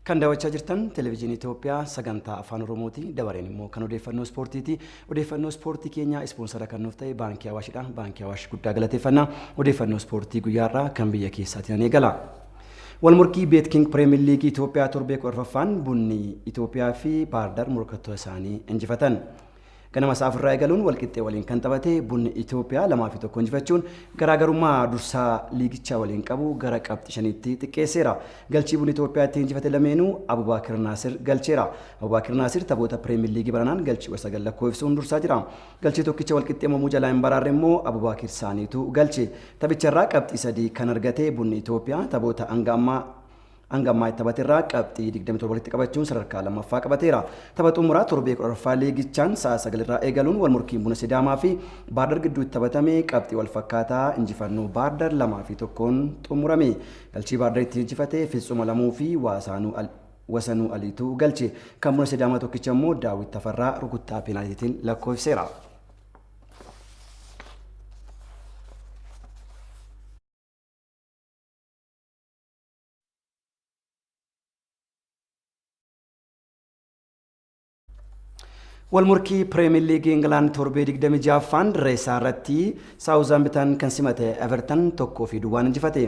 Kan daawwachaa jirtan televezyiinii Itoophiyaa sagantaa Afaan Oromooti. Dabareen immoo kan odeeffannoo ispoortiiti. Odeeffannoo ispoortii keenya ispoonsara kan nuuf ta'e Baankii Awaashidha. Baankii Awaash guddaa galateeffannaa. Odeeffannoo ispoortii guyyaarraa kan biyya keessaatiin eegala. Walmorkii Beetking Premier League Itoophiyaa torbee 14ffaan bunni Itoophiyaa fi Baardar morkattoota isaanii injifatan. Ganama saafirraa eegaluun walqixxee waliin kan taphate bunni Itoophiyaa 2-1 injifachuun garaagarummaa dursaa liigichaa waliin qabu gara qabxii 5tti xiqqeesseera. Galchii bunni Itoophiyaatti injifate lameenuu Abubakar Naasir galcheera. Abubakar Naasir taphoota Premier League baranaan galchii 9 lakkoofsuun dursaa jira. Galchii tokkicha walqixxee moomuu jalaa hin baraarre immoo Abubakar Saaniitu galche. Taphicharraa qabxii 3 kan argate bunni Itoophiyaa taphoota Angammaa taphatirraa qabxii 27 qabachuun sadarkaa lammaffaa qabateera. Tapha xumuraa torbee 14ffaa liigichaan sa'a 9 irraa eegaluun walmorkiin buna Sidaamaa fi Baardar gidduutti taphatame qabxii wal fakkaataa injifannoo Baardar 2-1 xumurame. Galchii Baardar itti injifate Fitsuma Lamuu fi Wasanuu Aliitu galche. Kan buna Sidaamaa tokkicha immoo Daawit Tafarraa rukuttaa peenaalitiin lakkoofseera. Walmorkii Premier League England torbee 26ffaan reessaa irratti Southampton kan simate Everton 1-2 injifate.